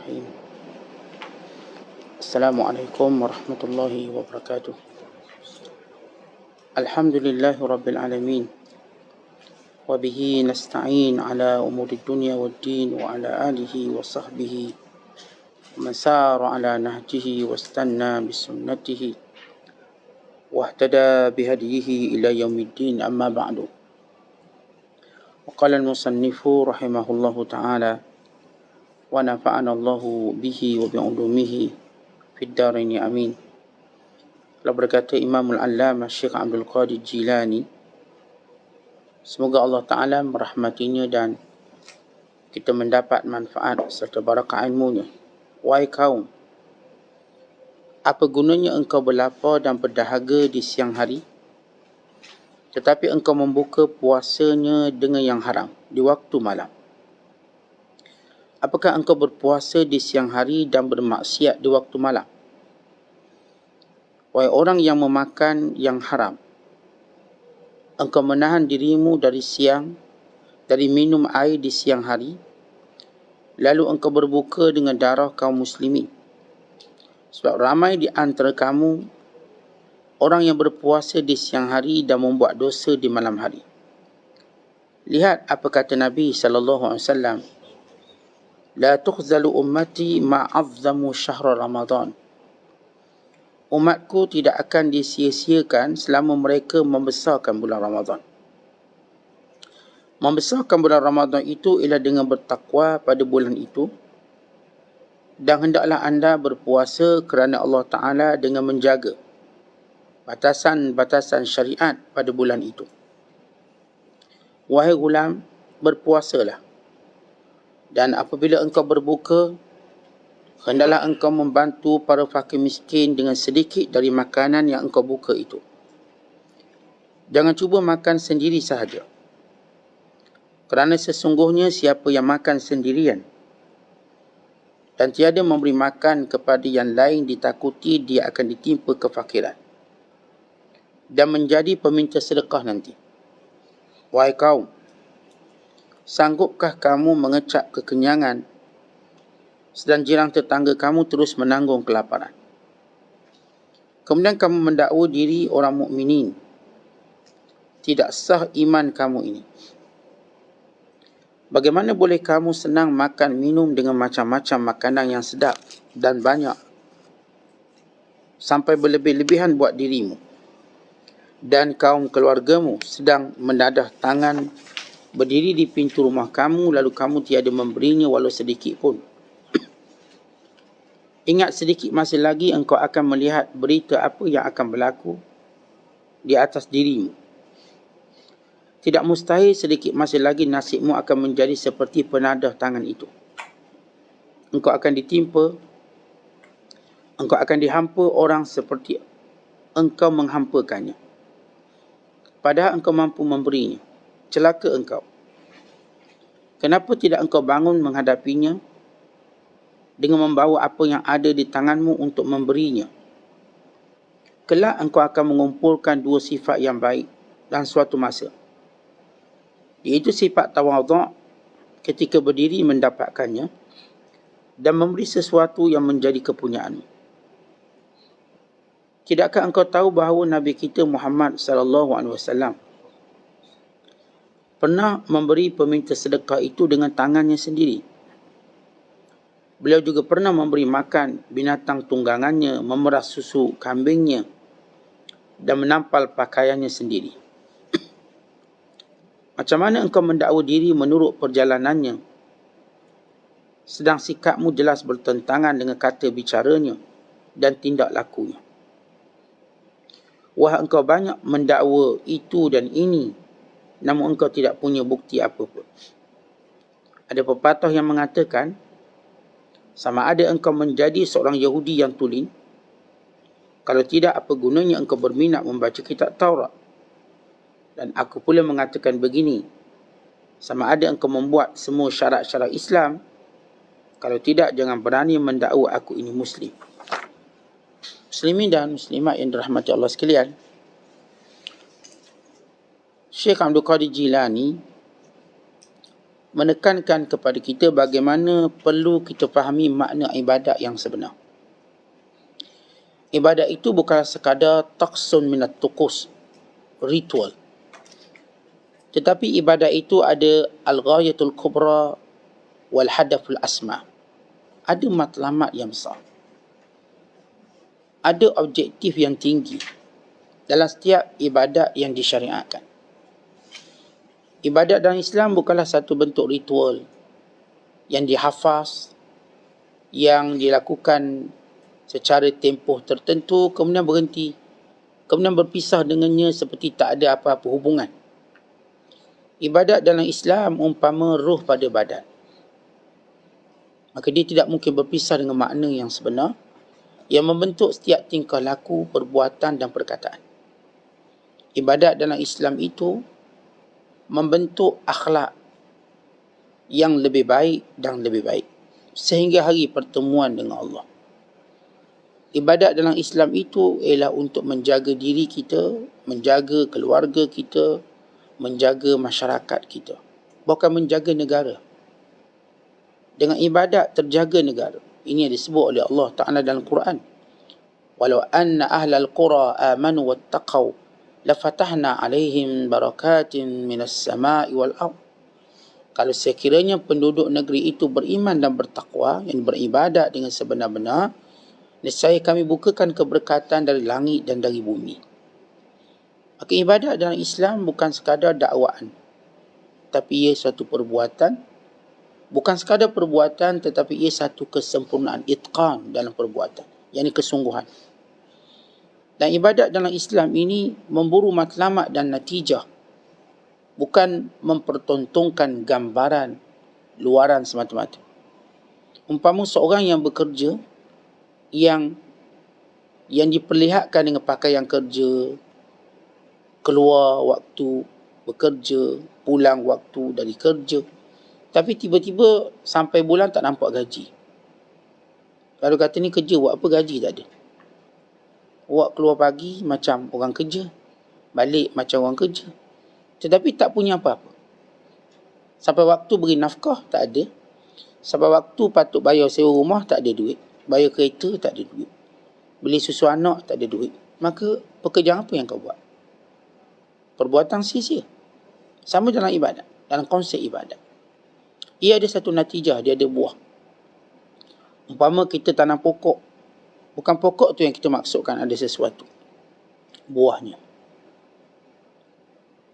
Bismillahirrahmanirrahim. Assalamualaikum warahmatullahi wabarakatuh. Alhamdulillahi rabbil alamin. Wa bihi nasta'in ala umuri dunya waddin wa ala alihi wa sahbihi wa man sara ala nahjihi wa istanna bisunnatihi wa ihtada bihadiyihi ila yaumiddin, amma ba'du. Wa qala al-musannifu rahimahullahu ta'ala wa nafa'ana Allahu bihi wa bi'ulumihi fid daraini amin. Lalu berkata Imamul Allamah Syekh Abdul Qadir Jilani, semoga Allah Ta'ala merahmatinya dan kita mendapat manfaat serta barakah ilmunya. Wahai kaum, apa gunanya engkau berlapar dan berdahaga di siang hari, tetapi engkau membuka puasanya dengan yang haram di waktu malam? Apakah engkau berpuasa di siang hari dan bermaksiat di waktu malam? Wahai orang yang memakan yang haram, engkau menahan dirimu dari minum air di siang hari, lalu engkau berbuka dengan darah kaum muslimin. Sebab ramai di antara kamu orang yang berpuasa di siang hari dan membuat dosa di malam hari. Lihat apa kata Nabi SAW. La tukhzalu ummati ma'azzamu syahra Ramadan. Umatku tidak akan disia-siakan selama mereka membesarkan bulan Ramadan. Membesarkan bulan Ramadan itu ialah dengan bertakwa pada bulan itu, dan hendaklah anda berpuasa kerana Allah Ta'ala dengan menjaga batasan-batasan syariat pada bulan itu. Wahai gulam, berpuasalah. Dan apabila engkau berbuka, hendaklah engkau membantu para fakir miskin dengan sedikit dari makanan yang engkau buka itu. Jangan cuba makan sendiri sahaja. Kerana sesungguhnya siapa yang makan sendirian dan tiada memberi makan kepada yang lain, ditakuti dia akan ditimpa kefakiran dan menjadi peminta sedekah nanti. Wahai kaum, sanggupkah kamu mengecap kekenyangan sedang jiran tetangga kamu terus menanggung kelaparan? Kemudian kamu mendakwa diri orang mukminin. Tidak sah iman kamu ini. Bagaimana boleh kamu senang makan minum dengan macam-macam makanan yang sedap dan banyak, sampai berlebih-lebihan buat dirimu dan kaum keluargamu sedang mendadah tangan berdiri di pintu rumah kamu, lalu kamu tiada memberinya walau sedikit pun. Ingat, sedikit masa lagi engkau akan melihat berita apa yang akan berlaku di atas dirimu. Tidak mustahil sedikit masa lagi nasibmu akan menjadi seperti penadah tangan itu. Engkau akan dihampa orang seperti engkau menghampakannya, padahal engkau mampu memberinya. Celaka engkau. Kenapa tidak engkau bangun menghadapinya dengan membawa apa yang ada di tanganmu untuk memberinya? Kelak engkau akan mengumpulkan dua sifat yang baik dalam suatu masa, iaitu sifat tawadhu' ketika berdiri mendapatkannya dan memberi sesuatu yang menjadi kepunyaanmu. Tidakkah engkau tahu bahawa Nabi kita Muhammad SAW pernah memberi peminta sedekah itu dengan tangannya sendiri? Beliau juga pernah memberi makan binatang tunggangannya, memerah susu kambingnya dan menampal pakaiannya sendiri. Macam mana engkau mendakwa diri menurut perjalanannya, sedang sikapmu jelas bertentangan dengan kata bicaranya dan tindak lakunya? Wah, engkau banyak mendakwa itu dan ini, namun engkau tidak punya bukti apa-apa. Ada pepatah yang mengatakan, sama ada engkau menjadi seorang Yahudi yang tulen, kalau tidak apa gunanya engkau berminat membaca kitab Taurat. Dan aku pula mengatakan begini, sama ada engkau membuat semua syarat-syarat Islam, kalau tidak jangan berani mendakwa aku ini Muslim. Muslimin dan muslimat yang dirahmati Allah sekalian, Syekh Abdul Qadir Jilani menekankan kepada kita bagaimana perlu kita fahami makna ibadat yang sebenar. Ibadat itu bukanlah sekadar taqsun minat tuqus, ritual. Tetapi ibadat itu ada al-ghayatul kubra wal hadaful asma. Ada matlamat yang besar. Ada objektif yang tinggi dalam setiap ibadat yang disyariatkan. Ibadat dalam Islam bukanlah satu bentuk ritual yang dihafaz, yang dilakukan secara tempoh tertentu, kemudian berhenti, kemudian berpisah dengannya seperti tak ada apa-apa hubungan. Ibadat dalam Islam umpama ruh pada badan. Maka dia tidak mungkin berpisah dengan makna yang sebenar, yang membentuk setiap tingkah laku, perbuatan dan perkataan. Ibadat dalam Islam itu membentuk akhlak yang lebih baik dan lebih baik sehingga hari pertemuan dengan Allah. Ibadat dalam Islam itu ialah untuk menjaga diri kita, menjaga keluarga kita, menjaga masyarakat kita, bukan menjaga negara. Dengan ibadat terjaga negara. Ini yang disebut oleh Allah Ta'ala dalam Quran. Walau anna ahlal qura amanu wattaqaw lafatahna alaihim barakatin minas sama'i wal ard. Kalau sekiranya penduduk negeri itu beriman dan bertakwa, yang beribadat dengan sebenar-benar, nescaya kami bukakan keberkatan dari langit dan dari bumi. Maka ibadat dalam Islam bukan sekadar dakwaan, tapi ia satu perbuatan. Bukan sekadar perbuatan, tetapi ia satu kesempurnaan, itqan dalam perbuatan, yakni kesungguhan. Dan ibadat dalam Islam ini memburu matlamat dan natijah, bukan mempertontonkan gambaran luaran semata-mata. Umpama seorang yang bekerja, yang diperlihatkan dengan pakaian kerja, keluar waktu bekerja, pulang waktu dari kerja, tapi tiba-tiba sampai bulan tak nampak gaji. Kalau kata ni kerja, buat apa gaji tak ada? Awak keluar pagi macam orang kerja, balik macam orang kerja, tetapi tak punya apa-apa. Sampai waktu beri nafkah, tak ada. Sampai waktu patut bayar sewa rumah, tak ada duit. Bayar kereta, tak ada duit. Beli susu anak, tak ada duit. Maka pekerjaan apa yang kau buat? Perbuatan sia-sia. Sama dalam ibadat, dalam konsep ibadat. Ia ada satu natijah, dia ada buah. Umpama kita tanam pokok, bukan pokok tu yang kita maksudkan ada sesuatu, buahnya.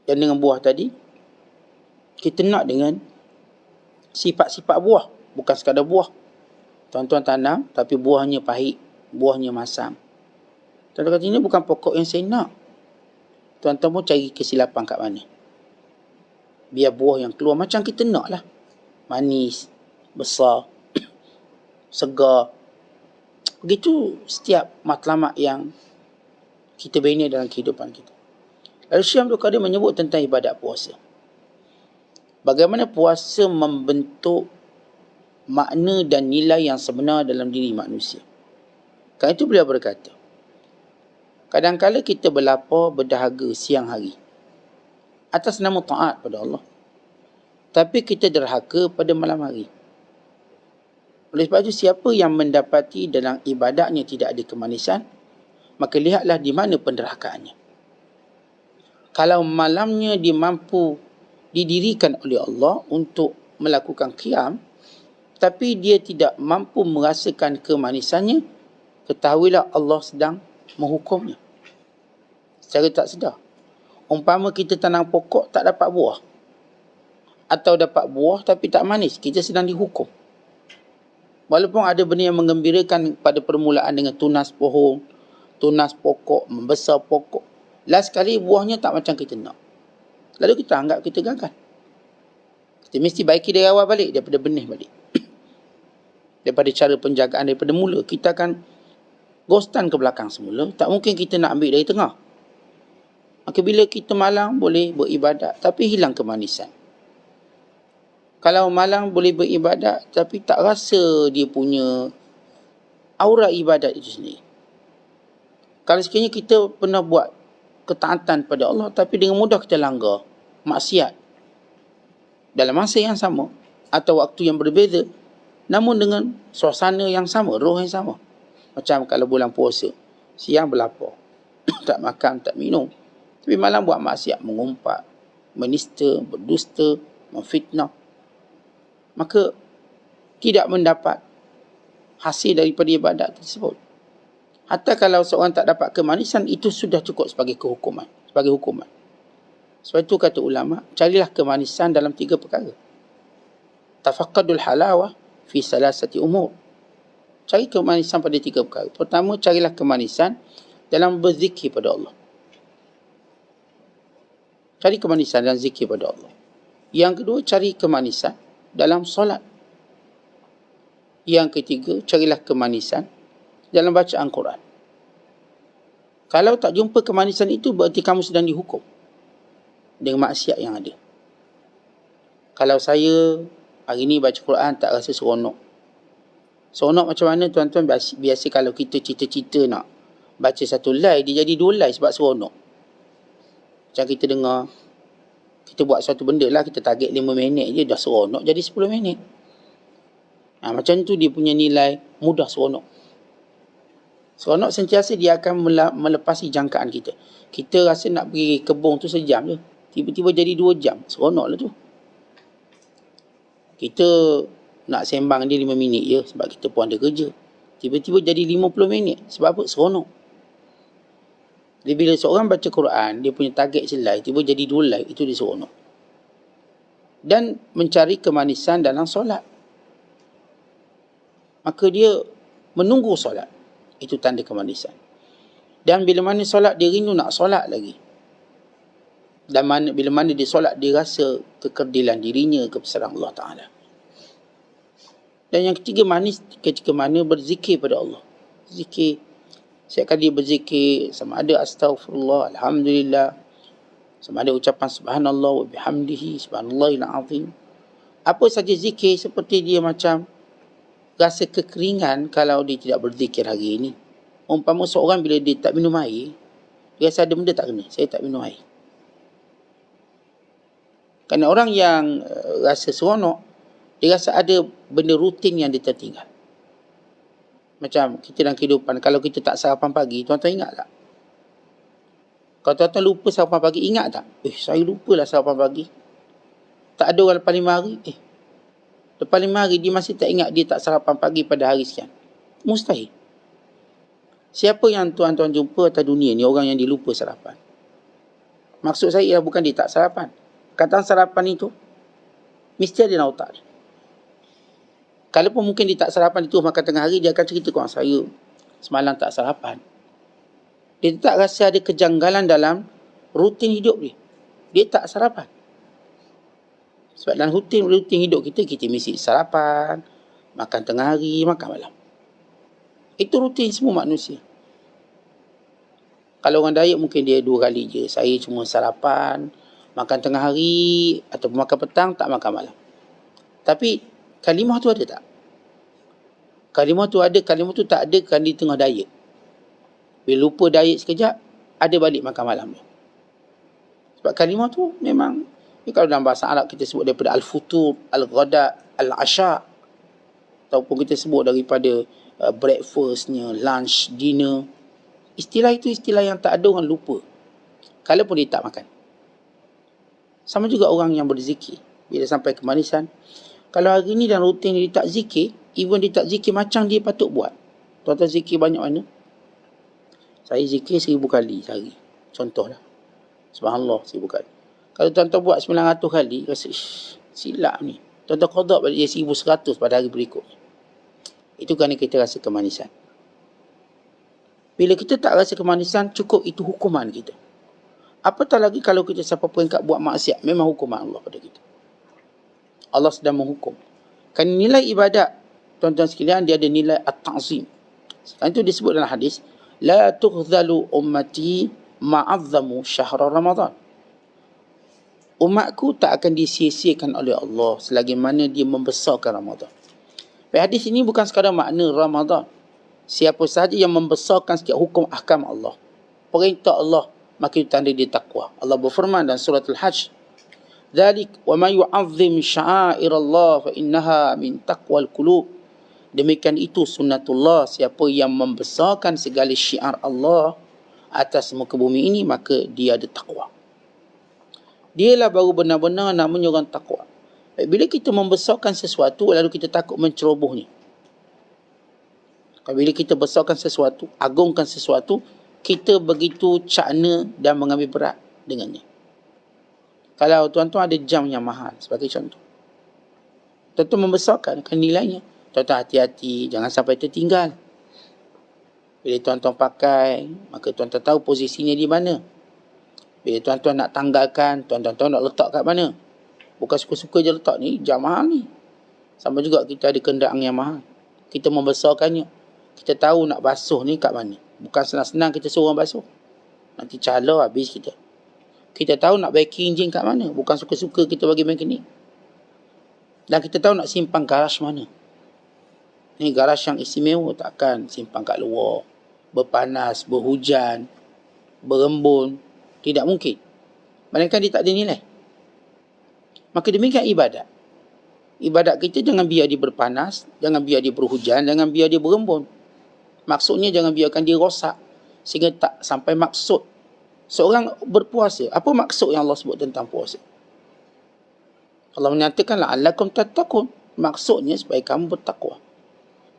Dan dengan buah tadi, kita nak dengan sifat-sifat buah, bukan sekadar buah. Tuan-tuan tanam, tapi buahnya pahit, buahnya masam. Tuan-tuan kata, ini bukan pokok yang saya nak. Tuan-tuan pun cari kesilapan kat mana. Biar buah yang keluar macam kita nak lah. Manis, besar, segar. Begitu setiap matlamat yang kita bina dalam kehidupan kita. Lalu Syekh Abdul Qadir menyebut tentang ibadat puasa. Bagaimana puasa membentuk makna dan nilai yang sebenar dalam diri manusia. Kerana itu beliau berkata, kadang-kala kita berlapar berdahaga siang hari atas nama taat pada Allah, tapi kita derhaka pada malam hari. Oleh sebab itu, siapa yang mendapati dalam ibadatnya tidak ada kemanisan, maka lihatlah di mana penderhakaannya. Kalau malamnya dia mampu didirikan oleh Allah untuk melakukan qiyam, tapi dia tidak mampu merasakan kemanisannya, ketahuilah Allah sedang menghukumnya secara tak sedar. Umpama kita tanam pokok tak dapat buah, atau dapat buah tapi tak manis, kita sedang dihukum. Walaupun ada benda yang menggembirakan pada permulaan dengan tunas pohon, tunas pokok, membesar pokok, last sekali buahnya tak macam kita nak, lalu kita anggap kita gagal. Kita mesti baiki dari awal balik, daripada benih balik. Daripada cara penjagaan, daripada mula. Kita akan ghostan ke belakang semula. Tak mungkin kita nak ambil dari tengah. Maka bila kita malang boleh beribadat, tapi hilang kemanisan. Kalau malang boleh beribadat, tapi tak rasa dia punya aura ibadat itu sendiri. Kalau sekiranya kita pernah buat ketaatan pada Allah, tapi dengan mudah kita langgar, maksiat, dalam masa yang sama atau waktu yang berbeza, namun dengan suasana yang sama, roh yang sama. Macam kalau bulan puasa, siang berlapar, tak makan, tak minum, tapi malam buat maksiat, mengumpat, menista, berdusta, memfitnah, maka tidak mendapat hasil daripada ibadat tersebut. Hatta kalau seorang tak dapat kemanisan, itu sudah cukup sebagai hukuman. Sebab itu kata ulama, carilah kemanisan dalam 3 perkara. Tafaqqadul halawah fi salasati umur. Cari kemanisan pada 3 perkara. Pertama, carilah kemanisan dalam berzikir pada Allah. Cari kemanisan dalam zikir pada Allah. Yang kedua, cari kemanisan dalam solat. Yang ketiga, carilah kemanisan dalam bacaan Quran. Kalau tak jumpa kemanisan itu, berarti kamu sedang dihukum dengan maksiat yang ada. Kalau saya hari ni baca Quran tak rasa seronok. Seronok macam mana tuan-tuan? Biasa kalau kita cita-cita nak baca 1 line, dia jadi 2 line sebab seronok. Macam kita dengar, kita buat satu benda lah, kita target 5 minit je, dah seronok jadi 10 minit. Macam tu dia punya nilai mudah seronok. Seronok sentiasa dia akan melepasi jangkaan kita. Kita rasa nak pergi kebun tu sejam je, tiba-tiba jadi 2 jam. Seronok lah tu. Kita nak sembang dia 5 minit je sebab kita pun ada kerja, tiba-tiba jadi 50 minit. Sebab apa? Seronok. Jadi bila seorang baca Quran, dia punya target selai, tiba jadi 2 like, itu dia seronok. Dan mencari kemanisan dalam solat, maka dia menunggu solat, itu tanda kemanisan. Dan bila mana solat, dia rindu nak solat lagi. Dan bila mana dia solat, dia rasa kekerdilan dirinya kebesaran Allah Ta'ala. Dan yang ketiga, manis ketika mana berzikir pada Allah. Zikir, setiap kali dia berzikir, sama ada astaghfirullah, alhamdulillah, sama ada ucapan subhanallah wa bihamdihi, subhanallahil azim. Apa saja zikir, seperti dia macam rasa kekeringan kalau dia tidak berzikir hari ini. Umpama seorang bila dia tak minum air, dia rasa ada benda tak kena, saya tak minum air. Kerana orang yang rasa seronok, dia rasa ada benda rutin yang dia tertinggal. Macam kita dalam kehidupan, kalau kita tak sarapan pagi, tuan-tuan ingat tak? Kalau tuan-tuan lupa sarapan pagi, ingat tak? Saya lupalah sarapan pagi. Tak ada orang lepas 5 hari. Lepas 5 hari, dia masih tak ingat dia tak sarapan pagi pada hari sekian. Mustahil. Siapa yang tuan-tuan jumpa atas dunia ni, orang yang dilupa sarapan? Maksud saya ialah bukan dia tak sarapan. Kataan sarapan itu, mesti ada dalam otak dia. Kalaupun mungkin dia tak sarapan itu, makan tengah hari, dia akan cerita kepada saya, semalam tak sarapan. Dia tak rasa ada kejanggalan dalam rutin hidup dia. Dia tak sarapan. Sebab dalam rutin hidup kita mesti sarapan, makan tengah hari, makan malam. Itu rutin semua manusia. Kalau orang diet mungkin dia 2 kali je. Saya cuma sarapan, makan tengah hari, ataupun makan petang, tak makan malam. Tapi kalimah tu ada tak? Kalimah tu ada, kalimah tu tak ada kan di tengah diet. Bila lupa diet sekejap, ada balik makan malam. Sebab kalimah tu memang, kalau dalam bahasa Arab kita sebut daripada al-futur, al-ghada, al-asha, ataupun kita sebut daripada breakfastnya, lunch, dinner. Istilah itu istilah yang tak ada orang lupa, kalaupun dia tak makan. Sama juga orang yang berzikir, bila sampai kemanisan, kalau hari ni dalam rutin dia tak zikir, even dia tak zikir macam dia patut buat. Tuan-tuan zikir banyak mana? Saya zikir 1000 kali sehari, contohlah. Subhanallah 1000 kali. Kalau tuan-tuan buat 900 kali, rasa silap ni. Tuan-tuan qada balik dia 1100 pada hari berikutnya. Itu kerana kita rasa kemanisan. Bila kita tak rasa kemanisan, cukup itu hukuman kita. Apatah lagi kalau kita sampai peringkat buat maksiat, memang hukuman Allah pada kita. Allah sedang menghukum. Kan nilai ibadat, tuan-tuan sekalian, dia ada nilai at-ta'zim. Sekarang itu disebut dalam hadis, la tughzalu ummati ma'azzamu syahra Ramadan. Umatku tak akan disia-siakan oleh Allah selagi mana dia membesarkan Ramadan. Hadis ini bukan sekadar makna Ramadan. Siapa sahaja yang membesarkan setiap hukum ahkam Allah, perintah Allah, maka itu tanda dia takwa. Allah berfirman dalam surah Al-Hajj, Dzalik wa man yu'azzim sya'airallah fa innaha min taqwal qulub. Demikian itu sunnatullah, siapa yang membesarkan segala syiar Allah atas muka bumi ini, maka dia ada takwa. Dialah baru benar-benar namanya orang takwa. Bila kita membesarkan sesuatu lalu kita takut mencerobohnya. Bila kita besarkan sesuatu, agungkan sesuatu, kita begitu cakna dan mengambil berat dengannya. Kalau tuan-tuan ada jam yang mahal sebagai contoh, tuan-tuan membesarkan nilainya. Tuan-tuan hati-hati, jangan sampai tertinggal. Bila tuan-tuan pakai, maka tuan-tuan tahu posisinya di mana. Bila tuan-tuan nak tanggalkan, tuan-tuan nak letak kat mana. Bukan suka-suka je letak ni, jam mahal ni. Sama juga kita ada kenderaan yang mahal. Kita membesarkannya. Kita tahu nak basuh ni kat mana. Bukan senang-senang kita suruh orang basuh. Nanti cala habis kita. Kita tahu nak baiking enjin kat mana. Bukan suka-suka kita bagi mekanik. Dan kita tahu nak simpan garaj mana. Ni garaj yang istimewa, takkan simpan kat luar. Berpanas, berhujan, berembun. Tidak mungkin. Melainkan dia tak ada nilai. Maka demikian ibadat. Ibadat kita jangan biar dia berpanas, jangan biar dia berhujan, jangan biar dia berembun. Maksudnya jangan biarkan dia rosak sehingga tak sampai maksud. Seorang berpuasa, apa maksud yang Allah sebut tentang puasa? Allah menyatakan la'allakum tattaqun. Maksudnya supaya kamu bertakwa.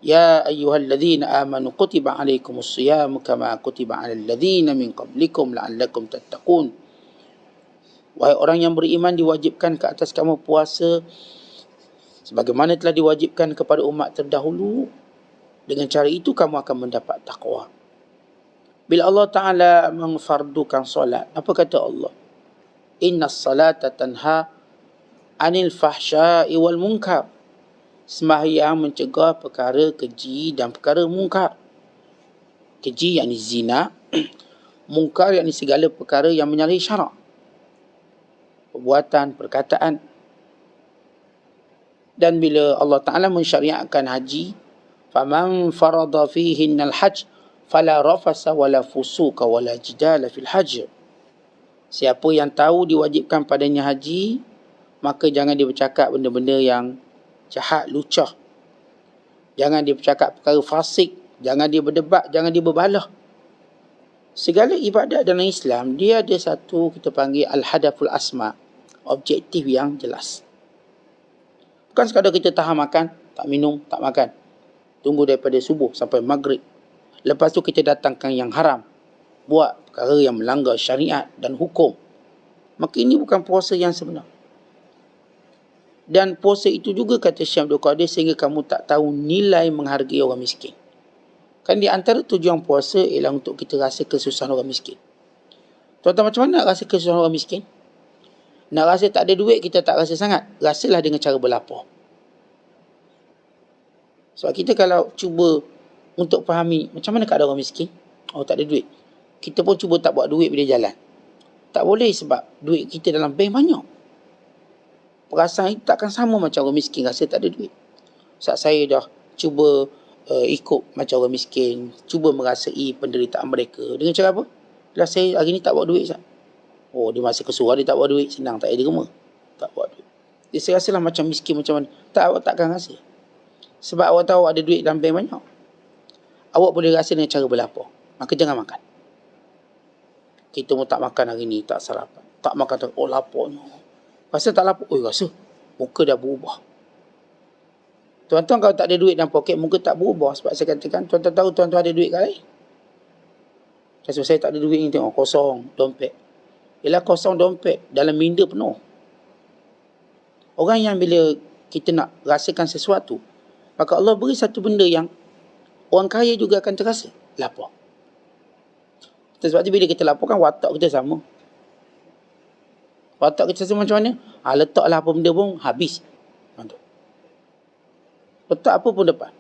Ya ayyuhalladzina amanu kutiba alaikumus siyam kama kutiba alal ladzina min qablikum la'allakum tattaqun. Wahai orang yang beriman, diwajibkan ke atas kamu puasa sebagaimana telah diwajibkan kepada umat terdahulu. Dengan cara itu kamu akan mendapat takwa. Bila Allah Ta'ala mengfardukan solat, apa kata Allah? Innas salata tanha anil fahsya'i wal munkar. Sembahyang mencegah perkara keji dan perkara munkar. Keji yakni zina, munkar yakni segala perkara yang menyalahi syarak. Perbuatan, perkataan. Dan bila Allah Ta'ala mensyariatkan haji, faman farada fihinnal hajj fala rafasa wala fusuka wala jidala fil hajj. Siapa yang tahu diwajibkan padanya haji, maka jangan dia bercakap benda-benda yang jahat, lucah. Jangan dia bercakap perkara fasik, jangan dia berdebat, jangan dia berbalah. Segala ibadat dalam Islam, dia ada satu kita panggil al-hadaful asma, objektif yang jelas. Bukan sekadar kita tahan makan, tak minum, tak makan. Tunggu daripada subuh sampai maghrib. Lepas tu kita datangkan yang haram. Buat perkara yang melanggar syariat dan hukum. Maka ini bukan puasa yang sebenar. Dan puasa itu juga kata Syekh Abdul Qadir sehingga kamu tak tahu nilai menghargai orang miskin. Kan di antara tujuan puasa ialah untuk kita rasa kesusahan orang miskin. Tuan-tuan, macam mana nak rasa kesusahan orang miskin? Nak rasa tak ada duit, kita tak rasa sangat. Rasalah dengan cara berlapar. Sebab kita kalau cuba untuk fahami macam mana keadaan orang miskin, oh tak ada duit, kita pun cuba tak buat duit bila jalan. Tak boleh sebab duit kita dalam bank banyak. Perasaan itu takkan sama macam orang miskin rasa tak ada duit. Saat saya dah cuba ikut macam orang miskin, cuba merasai penderitaan mereka. Dengan cara apa? Bila saya hari ni tak bawa duit, Sat. Oh, dia masa kesuruhan dia tak bawa duit, senang tak ada rumah. Tak bawa duit. Dia saya rasalah macam miskin macam mana. Tak, awak takkan rasa. Sebab awak tahu ada duit dalam bank banyak. Awak boleh rasa dengan cara berlapar. Maka jangan makan. Kita pun tak makan hari ni, tak sarapan. Tak makan, oh laparnya. Rasa tak lapar, oh rasa muka dah berubah. Tuan-tuan kalau tak ada duit dalam poket, muka tak berubah. Sebab saya katakan, tuan-tuan tahu tuan-tuan ada duit kat lain. Sebab saya tak ada duit ni, tengok kosong dompet. Ialah kosong dompet, dalam minda penuh. Orang yang bila kita nak rasakan sesuatu, maka Allah beri satu benda yang orang kaya juga akan terasa, lapar. Sebab tu bila kita lapar kan watak kita sama. Watak kita sama macam mana? Letaklah apa benda pun habis. Letak apa pun depan.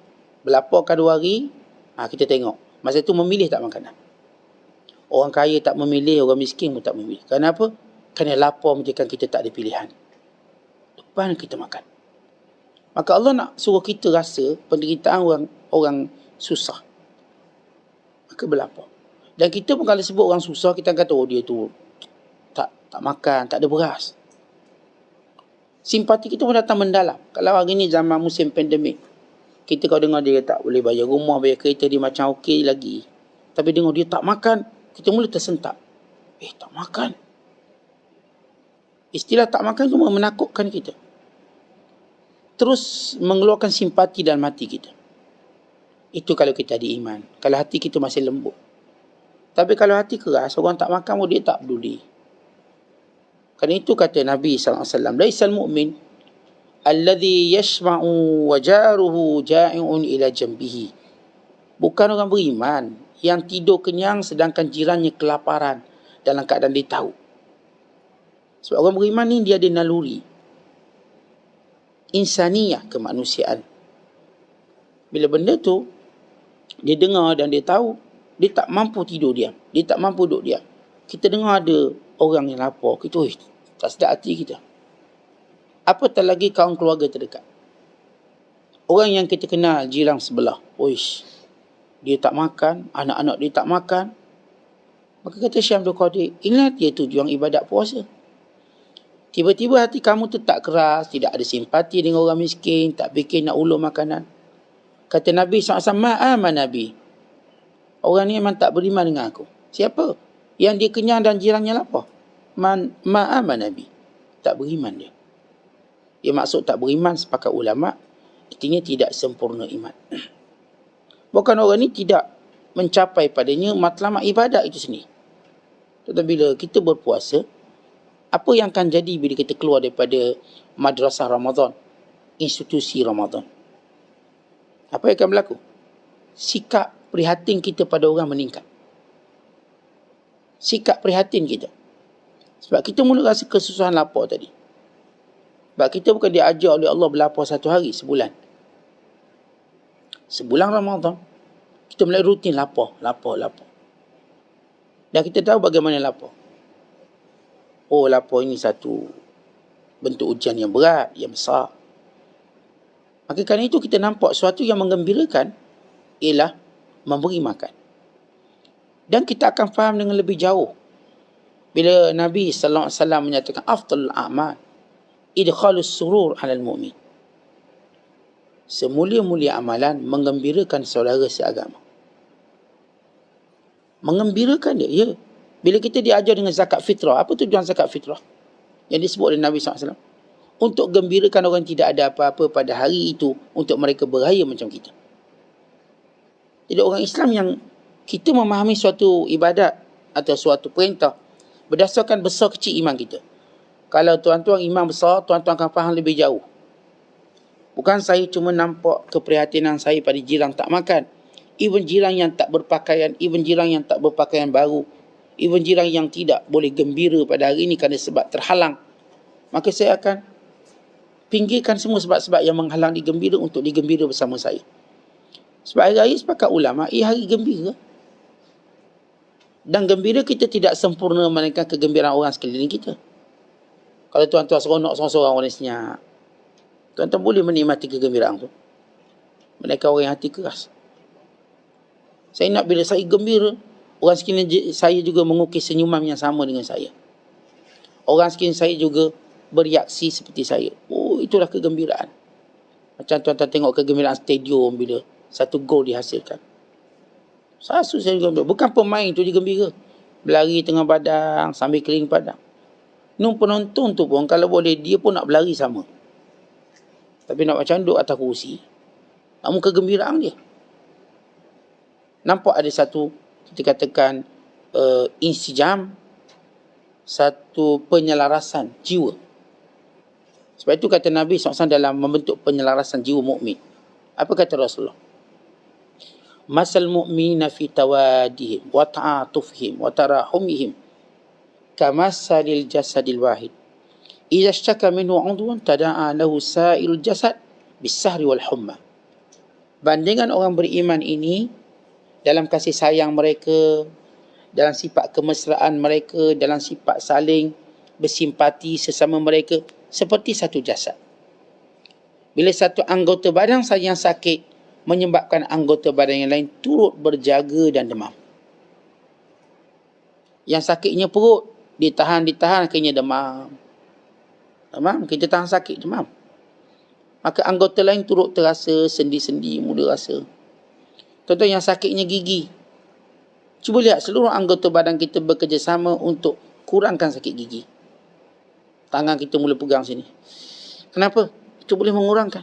Berlaparkan 2 hari, kita tengok. Masa tu memilih tak makanan. Orang kaya tak memilih, orang miskin pun tak memilih. Kenapa? Kerana lapar menjadikan kita tak ada pilihan. Depan kita makan. Maka Allah nak suruh kita rasa penderitaan orang susah. Maka berlapar. Dan kita pun kalau sebut orang susah, kita kata, oh dia tu tak makan, tak ada beras. Simpati kita pun datang mendalam. Kalau hari ni zaman musim pandemik, kita kalau dengar dia tak boleh bayar rumah, bayar kereta, dia macam okey lagi. Tapi dengar dia tak makan, kita mula tersentak. Tak makan. Istilah tak makan cuma menakutkan kita. Terus mengeluarkan simpati dalam hati kita. Itu kalau kita ada iman. Kalau hati kita masih lembut. Tapi kalau hati keras, orang tak makan pun dia tak peduli. Kerana itu kata Nabi SAW, Laisal mu'min alladhi yashma'u wa jaruhu ja'i'un ila jambihi. Bukan orang beriman yang tidur kenyang sedangkan jirannya kelaparan dalam keadaan dia tahu. Sebab orang beriman ni dia ada naluri insaniyah, kemanusiaan. Bila benda tu dia dengar dan dia tahu, dia tak mampu tidur diam, dia tak mampu duduk diam. Kita dengar ada orang yang lapar, kita tak sedap hati kita. Apatah lagi kaum keluarga terdekat, orang yang kita kenal, jiran sebelah, dia tak makan, anak-anak dia tak makan. Maka kata Syekh Abdul Qadir, ingat dia tujuan ibadat puasa. Tiba-tiba hati kamu tu tak keras, tidak ada simpati dengan orang miskin, tak fikir nak ulur makanan. Kata Nabi SAW, ma'aman Nabi, orang ni memang tak beriman dengan aku. Siapa? Yang dia kenyang dan jirannya lapar. Ma'aman Nabi, tak beriman dia. Dia maksud tak beriman sepakat ulama', artinya tidak sempurna iman. Bukan orang ni tidak mencapai padanya matlamat ibadat itu sendiri. Tetapi bila kita berpuasa, apa yang akan jadi bila kita keluar daripada madrasah Ramadan, institusi Ramadan? Apa yang akan berlaku? Sikap prihatin kita pada orang meningkat. Sikap prihatin kita. Sebab kita mula rasa kesusahan lapar tadi. Sebab kita bukan diajar oleh Allah berlapar satu hari, sebulan. Sebulan Ramadan, kita mulai rutin lapar. Dan kita tahu bagaimana lapar. Lapar ini satu bentuk ujian yang berat, yang besar. Maka kerana itu kita nampak sesuatu yang menggembirakan ialah memberi makan. Dan kita akan faham dengan lebih jauh bila Nabi SAW menyatakan afdalul a'mal idkhalus surur 'alal mu'min. Semulia-mulia amalan menggembirakan saudara seagama. Mengembirakan dia, ya. Bila kita diajar dengan zakat fitrah, apa tujuan zakat fitrah? Yang disebut oleh Nabi SAW. Untuk gembirakan orang tidak ada apa-apa pada hari itu, untuk mereka beraya macam kita. Jadi orang Islam yang kita memahami suatu ibadat atau suatu perintah berdasarkan besar kecil iman kita. Kalau tuan-tuan iman besar, tuan-tuan akan faham lebih jauh. Bukan saya cuma nampak keprihatinan saya pada jiran tak makan. Even jiran yang tak berpakaian, even jiran yang tak berpakaian baru, even jiran yang tidak boleh gembira pada hari ini kerana sebab terhalang, maka saya akan pinggirkan semua sebab-sebab yang menghalang digembira untuk digembira bersama saya. Sebab hari raya sepakat ulama, hari gembira. Dan gembira kita tidak sempurna melainkan kegembiraan orang sekeliling kita. Kalau tuan-tuan seronok seorang-seorang orang senyap, tuan-tuan boleh menikmati kegembiraan tu. Mereka orang yang hati keras. Saya nak bila saya gembira, orang sekeliling saya juga mengukis senyuman yang sama dengan saya. Orang sekeliling saya juga bereaksi seperti saya. Itulah kegembiraan. Macam tuan-tuan tengok kegembiraan stadium bila satu gol dihasilkan. Saya juga gembira. Bukan pemain tu je gembira. Berlari tengah padang, sambil keliling padang. Penonton tu pun kalau boleh, dia pun nak berlari sama. Tapi nak macam duduk atas kursi, namun kegembiraan dia. Nampak ada satu, kita katakan, insijam, satu penyelarasan jiwa. Sebab itu kata Nabi SAW dalam membentuk penyelarasan jiwa mukmin. Apa kata Rasulullah? Masal mu'mina fi tawadihim wa ta'atufihim wa tarahumihim kamasalil jasadil wahid. Idza ishtaka minhu 'udwan tada'a lahu sa'irul jasad bis-sahri wal humma. Bandingan orang beriman ini dalam kasih sayang mereka, dalam sifat kemesraan mereka, dalam sifat saling bersimpati sesama mereka, seperti satu jasad. Bila satu anggota badan saja yang sakit, menyebabkan anggota badan yang lain turut berjaga dan demam. Yang sakitnya perut, ditahan, akhirnya demam. Demam, kita tahan sakit, demam. Maka anggota lain turut terasa, sendi-sendi mula rasa. Contoh yang sakitnya gigi. Cuba lihat seluruh anggota badan kita bekerjasama untuk kurangkan sakit gigi. Tangan kita mula pegang sini. Kenapa? Itu boleh mengurangkan.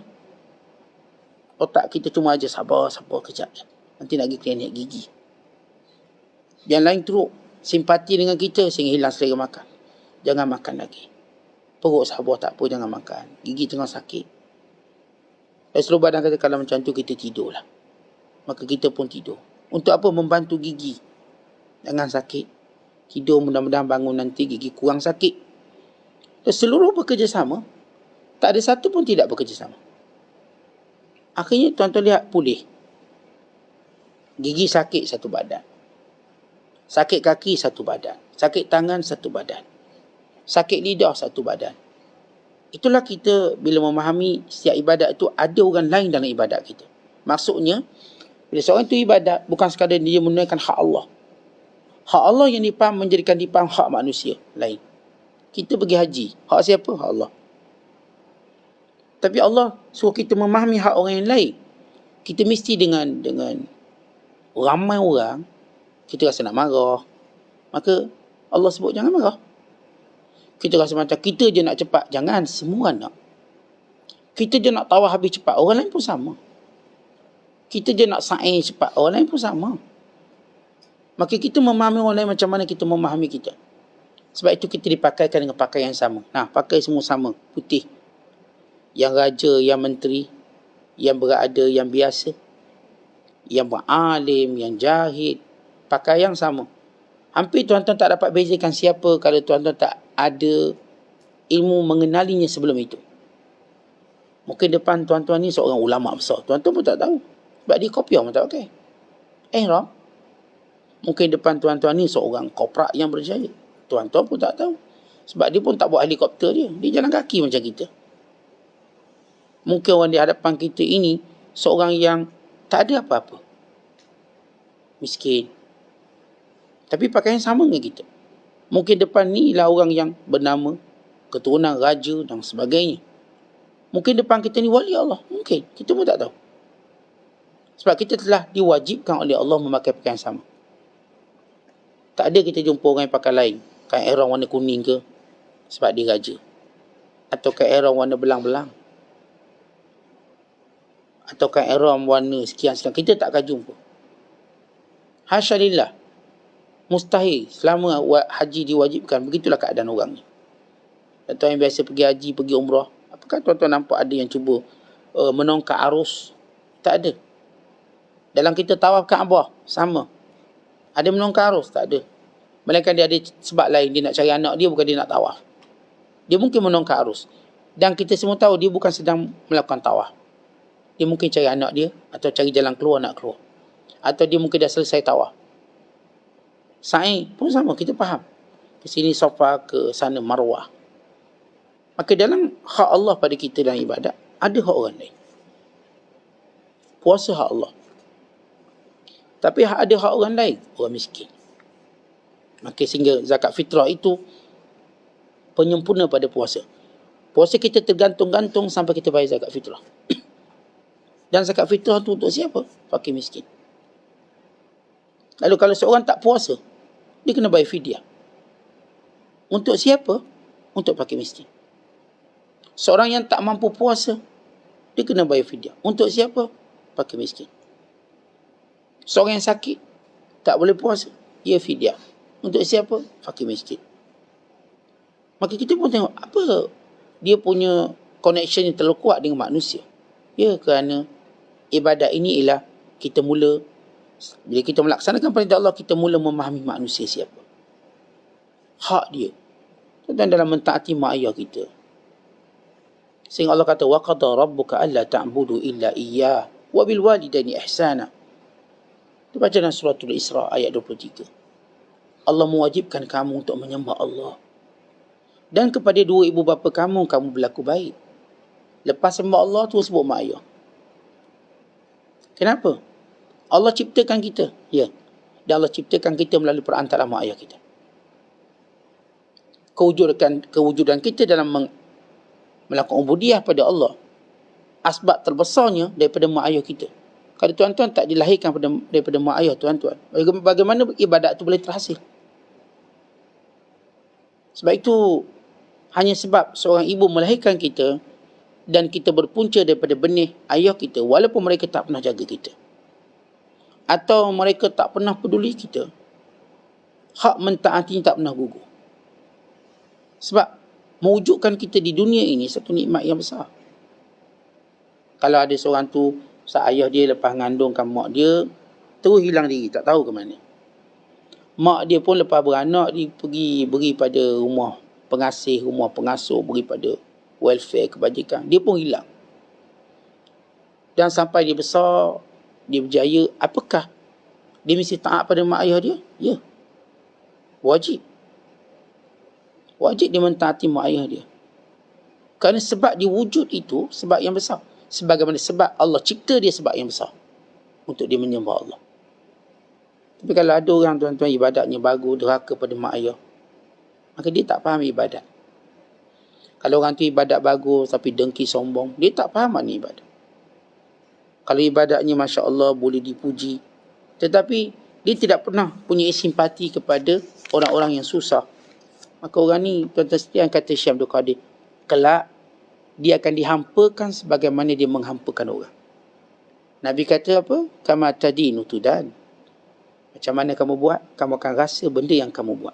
Otak kita cuma aja sabar kejap. Nanti nak pergi klinik gigi. Yang lain turut simpati dengan kita sehingga hilang selera makan. Jangan makan lagi. Perut sabar tak apa, jangan makan. Gigi tengah sakit. Dan seluruh badan kata kalau macam tu kita tidurlah. Maka kita pun tidur. Untuk apa? Membantu gigi. Jangan sakit. Tidur mudah-mudahan bangun nanti gigi kurang sakit. Dan seluruh bekerjasama. Tak ada satu pun tidak bekerjasama. Akhirnya tuan-tuan lihat pulih. Gigi sakit satu badan. Sakit kaki satu badan. Sakit tangan satu badan. Sakit lidah satu badan. Itulah kita bila memahami setiap ibadat itu ada orang lain dalam ibadat kita. Maksudnya, bila seorang itu ibadat, bukan sekadar dia menunaikan hak Allah. Hak Allah yang dipaham menjadikan dipaham hak manusia lain. Kita pergi haji. Hak siapa? Hak Allah. Tapi Allah suruh kita memahami hak orang yang lain. Kita mesti dengan ramai orang, kita rasa nak marah. Maka Allah sebut jangan marah. Kita rasa macam kita je nak cepat. Jangan, semua nak. Kita je nak tawaf habis cepat. Orang lain pun sama. Kita je nak sa'i cepat. Orang lain pun sama. Maka kita memahami orang lain macam mana kita memahami kita. Sebab itu kita dipakaikan dengan pakaian yang sama. Nah, pakai semua sama. Putih. Yang raja, yang menteri, yang berada, yang biasa, yang beralim, yang jahid, pakai yang sama. Hampir tuan-tuan tak dapat bezakan siapa kalau tuan-tuan tak ada ilmu mengenalinya sebelum itu. Mungkin depan tuan-tuan ni seorang ulama besar. Tuan-tuan pun tak tahu. Sebab dia kopiah pun tak pakai. Ihram. Mungkin depan tuan-tuan ni seorang koprak yang berjaya. Tuan-tuan pun tak tahu. Sebab dia pun tak bawa helikopter dia. Dia jalan kaki macam kita. Mungkin orang di hadapan kita ini seorang yang tak ada apa-apa. Miskin. Tapi pakaian sama dengan kita. Mungkin depan ni lah orang yang bernama, keturunan raja dan sebagainya. Mungkin depan kita ni wali Allah. Mungkin. Kita pun tak tahu. Sebab kita telah diwajibkan oleh Allah memakai pakaian sama. Tak ada kita jumpa orang yang pakai lain. Kain ihram warna kuning ke. Sebab dia raja. Atau kain ihram warna belang-belang. Atau kain ihram warna sekian-sekian. Kita tak akan jumpa. Hasya lillah. Mustahil. Selama haji diwajibkan. Begitulah keadaan orang ni. Tuan yang biasa pergi haji, pergi umrah. Apakah tuan-tuan nampak ada yang cuba menongkak arus? Tak ada. Dalam kita tawaf Kaabah, sama. Ada menongkak arus? Tak ada. Melainkan dia ada sebab lain. Dia nak cari anak dia, bukan dia nak tawaf. Dia mungkin menongkak arus. Dan kita semua tahu dia bukan sedang melakukan tawaf. Dia mungkin cari anak dia, atau cari jalan keluar nak keluar. Atau dia mungkin dah selesai tawaf. Sa'i pun sama, kita faham. Ke sini Safa, ke sana Marwah. Maka dalam hak Allah pada kita dalam ibadat, ada hak orang lain. Puasa hak Allah. Tapi ada hak orang lain, orang miskin. Maka sehingga zakat fitrah itu penyempurna pada puasa. Puasa kita tergantung-gantung sampai kita bayar zakat fitrah. Dan zakat fitrah itu untuk siapa? Fakir miskin. Lalu kalau seorang tak puasa, dia kena bayar fidyah. Untuk siapa? Untuk fakir miskin. Seorang yang tak mampu puasa, dia kena bayar fidyah. Untuk siapa? Fakir miskin. Seorang yang sakit, tak boleh puasa, dia fidyah. Untuk siapa? Fakir miskin. Maka kita pun tengok, apa dia punya connection yang terlalu kuat dengan manusia. Ya, kerana ibadat ini ialah kita mula, bila kita melaksanakan perintah Allah, kita mula memahami manusia siapa. Hak dia. Dan dalam mentaati mak ayah kita. Sehingga Allah kata, وَقَضَى رَبُّكَ أَلَّا تَعْبُدُوا إِلَّا إِيَّاهُ وَبِالْوَالِدَيْنِ إِحْسَانًا. Itu baca dalam suratul Isra ayat 23. Allah mewajibkan kamu untuk menyembah Allah. Dan kepada dua ibu bapa kamu berlaku baik. Lepas sembah Allah, terus sebut mak ayah. Kenapa? Allah ciptakan kita. Ya. Dan Allah ciptakan kita melalui perantara mak ayah kita. Kewujudan kita dalam melakukan ubudiyah pada Allah, asbab terbesarnya daripada mak ayah kita. Kalau tuan-tuan tak dilahirkan daripada mak ayah tuan-tuan, bagaimana ibadat itu boleh terhasil? Sebab itu, hanya sebab seorang ibu melahirkan kita dan kita berpunca daripada benih ayah kita, walaupun mereka tak pernah jaga kita, atau mereka tak pernah peduli kita, hak mentaatinya tak pernah gugur. Sebab mewujudkan kita di dunia ini satu nikmat yang besar. Kalau ada seorang tu, ayah dia lepas mengandungkan mak dia, terus hilang diri, tak tahu ke mana. Mak dia pun lepas beranak, dia pergi beri pada rumah pengasih, rumah pengasuh, beri pada welfare, kebajikan. Dia pun hilang. Dan sampai dia besar, dia berjaya, apakah dia mesti taat pada mak ayah dia? Ya. Wajib. Wajib dia mentaati mak ayah dia. Kerana sebab dia wujud itu sebab yang besar. Sebagaimana sebab Allah cipta dia sebab yang besar. Untuk dia menyembah Allah. Tapi kalau ada orang tuan-tuan ibadatnya bagus, derhaka pada mak ayah, maka dia tak faham ibadat. Kalau orang tu ibadat bagus tapi dengki sombong, dia tak faham makna ibadat. Kalau ibadatnya Masya Allah boleh dipuji, tetapi dia tidak pernah punya simpati kepada orang-orang yang susah, maka orang ni tuan-tuan seperti yang kata Syekh Abdul Qadir, kelak dia akan dihampakan sebagaimana dia menghampakan orang. Nabi kata apa? Kama tadinu tudan. Macam mana kamu buat, kamu akan rasa benda yang kamu buat.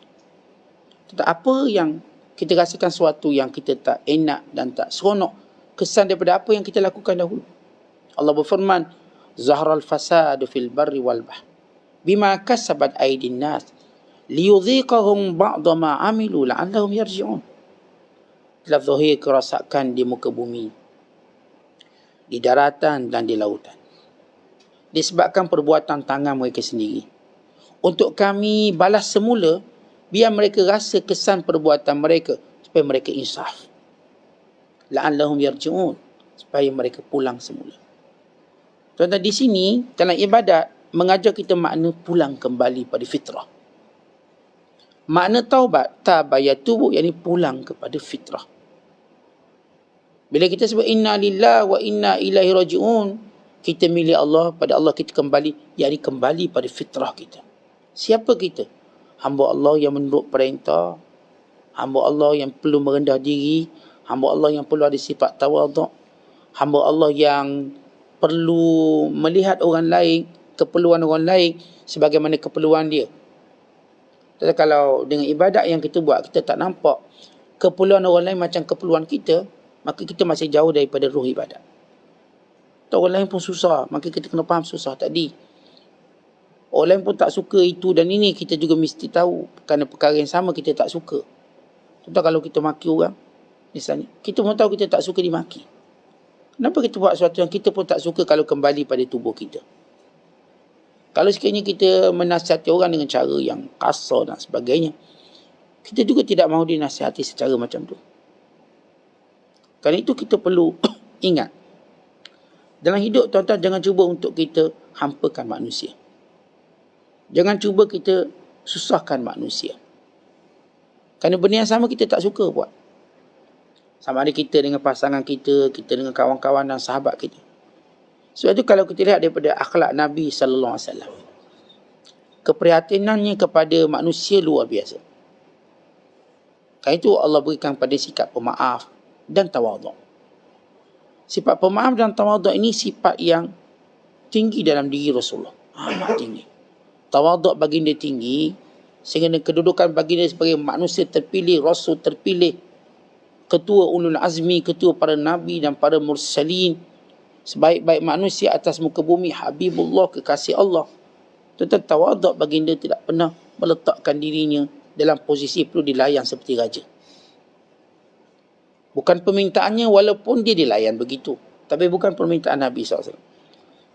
Tetapi apa yang kita rasakan sesuatu yang kita tak enak dan tak seronok, kesan daripada apa yang kita lakukan dahulu. Allah berfirman, Zahral fasadu fil barri wal bahr bima kasabat aydin nas liyudhiqahum ba'da ma amilu la'allahum yarji'un. Telah zahir kerosakan di muka bumi, di daratan dan di lautan, disebabkan perbuatan tangan mereka sendiri. Untuk kami balas semula, biar mereka rasa kesan perbuatan mereka, supaya mereka insaf. La'allahum yarji'un, supaya mereka pulang semula. Tuan-tuan, di sini dalam ibadat mengajar kita makna pulang kembali pada fitrah. Makna taubat, tabayatubu, yakni pulang kepada fitrah. Bila kita sebut inna lillahi wa inna ilaihi raji'un, kita milik Allah, pada Allah kita kembali, yakni kembali pada fitrah kita. Siapa kita? Hamba Allah yang menurut perintah, hamba Allah yang perlu merendah diri, hamba Allah yang perlu ada sifat tawaduk, hamba Allah yang perlu melihat orang lain, keperluan orang lain sebagaimana keperluan dia. Tapi kalau dengan ibadat yang kita buat, kita tak nampak keperluan orang lain macam keperluan kita, maka kita masih jauh daripada ruh ibadat. Orang lain pun susah, maka kita kena faham susah tadi. Orang lain pun tak suka itu dan ini, kita juga mesti tahu kerana perkara yang sama kita tak suka. Contoh kalau kita maki orang, misalnya, kita pun tahu kita tak suka dimaki. Kenapa kita buat sesuatu yang kita pun tak suka kalau kembali pada tubuh kita? Kalau sekiranya kita menasihati orang dengan cara yang kasar dan sebagainya, kita juga tidak mahu dinasihati secara macam tu. Kerana itu kita perlu ingat, dalam hidup tuan-tuan, jangan cuba untuk kita hampakan manusia. Jangan cuba kita susahkan manusia. Kerana benda yang sama kita tak suka buat. Sama ada kita dengan pasangan kita, kita dengan kawan-kawan dan sahabat kita. Sebab itu kalau kita lihat daripada akhlak Nabi SAW, keprihatinannya kepada manusia luar biasa. Kerana itu Allah berikan pada sikap pemaaf dan tawaduk. Sifat pemaaf dan tawaduk ini sifat yang tinggi dalam diri Rasulullah. Amat tinggi. Tawaduk baginda tinggi, sehingga kedudukan baginda sebagai manusia terpilih, Rasul terpilih, ketua ulul azmi, ketua para nabi dan para mursalin, sebaik-baik manusia atas muka bumi, Habibullah, kekasih Allah. Tentang tawaduk baginda tidak pernah meletakkan dirinya dalam posisi perlu dilayan seperti raja. Bukan permintaannya walaupun dia dilayan begitu, tapi bukan permintaan Nabi SAW.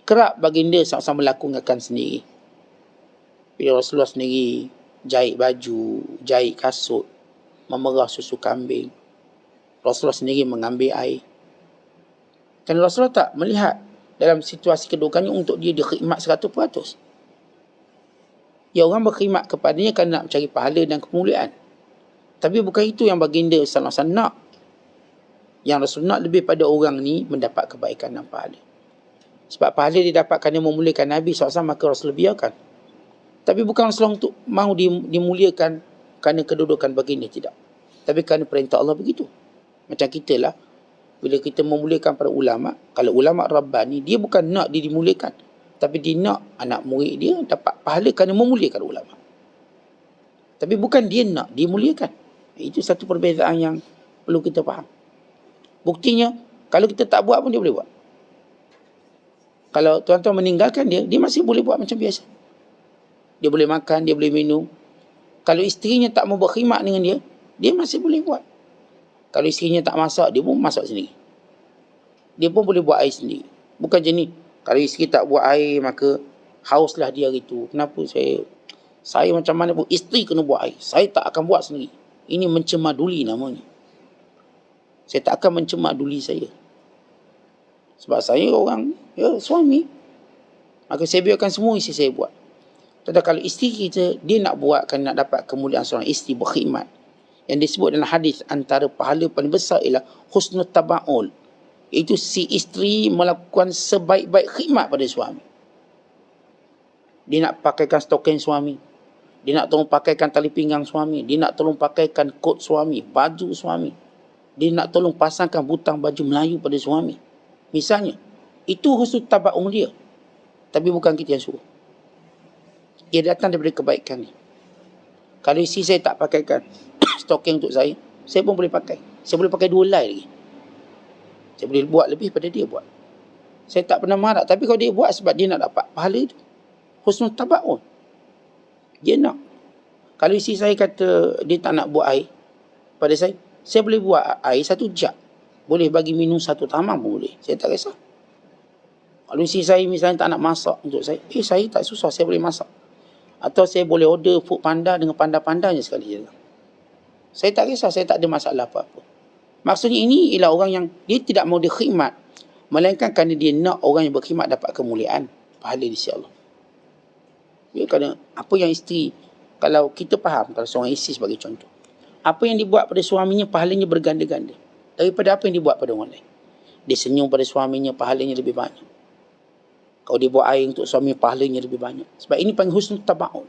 Kerap baginda sama-sama melakukan sendiri. Bila Rasulullah sendiri jahit baju, jahit kasut, memerah susu kambing, Rasulullah sendiri mengambil air. Dan Rasulullah tak melihat dalam situasi kedudukannya untuk dia dikhidmat 100%. Ya, orang berkhidmat kepadanya kerana nak mencari pahala dan kemuliaan. Tapi bukan itu yang baginda SAW nak. Yang Rasul nak lebih pada orang ni mendapat kebaikan dan pahala. Sebab pahala dia dapat kerana memuliakan Nabi SAW, maka Rasul biarkan. Tapi bukan Rasulullah untuk mahu dimuliakan kerana kedudukan baginda, tidak. Tapi kerana perintah Allah begitu. Macam kita lah, bila kita memuliakan para ulama, kalau ulama Rabbani, dia bukan nak dia dimuliakan, tapi dia nak anak murid dia dapat pahala kerana memuliakan ulama. Tapi bukan dia nak dimuliakan. Itu satu perbezaan yang perlu kita faham. Buktinya, kalau kita tak buat pun dia boleh buat. Kalau tuan-tuan meninggalkan dia, dia masih boleh buat macam biasa. Dia boleh makan, dia boleh minum. Kalau isterinya tak mau berkhidmat dengan dia, dia masih boleh buat. Kalau isterinya tak masak, dia pun masak sendiri. Dia pun boleh buat air sendiri. Bukan je ni, kalau isteri tak buat air, maka hauslah dia hari tu. Kenapa saya macam mana pun, isteri kena buat air. Saya tak akan buat sendiri. Ini mencemaduli namanya. Saya tak akan mencemaduli saya. Sebab saya orang, suami. Maka saya biarkan semua isteri saya buat. Tetapi kalau isteri kita, dia nak buat kerana nak dapat kemuliaan seorang isteri berkhidmat. Yang disebut dalam hadis, antara pahala paling besar ialah husnul taba'ul. Itu si isteri melakukan sebaik-baik khidmat pada suami. Dia nak pakaikan stokin suami. Dia nak tolong pakaikan tali pinggang suami. Dia nak tolong pakaikan kot suami, baju suami. Dia nak tolong pasangkan butang baju Melayu pada suami. Misalnya, itu husnul taba'ul dia. Tapi bukan kita yang suruh. Ia datang daripada kebaikan ni. Kalau isteri saya tak pakaikan stoking untuk saya pun boleh pakai. Saya boleh pakai 2 helai lagi. Saya boleh buat lebih pada dia buat. Saya tak pernah marah. Tapi kalau dia buat sebab dia nak dapat pahala itu, husnul taba'un. Dia nak. Kalau isteri saya kata dia tak nak buat air pada saya boleh buat air 1 jug. Boleh bagi minum 1 tamam pun boleh. Saya tak kisah. Kalau isteri saya misalnya tak nak masak untuk saya tak susah, saya boleh masak. Atau saya boleh order food panda dengan panda-pandanya sekali je. Saya tak kisah, saya tak ada masalah apa-apa. Maksudnya ini ialah orang yang dia tidak mahu berkhidmat, melainkan kerana dia nak orang yang berkhidmat dapat kemuliaan, pahala di sisi Allah. Ya, kerana apa yang isteri, kalau kita faham, kalau seorang isteri sebagai contoh, apa yang dibuat pada suaminya, pahalanya berganda-ganda daripada apa yang dibuat pada orang lain. Dia senyum pada suaminya, pahalanya lebih banyak. Kalau dia buat air untuk suami, pahalanya lebih banyak. Sebab ini panggil husnul taba'un.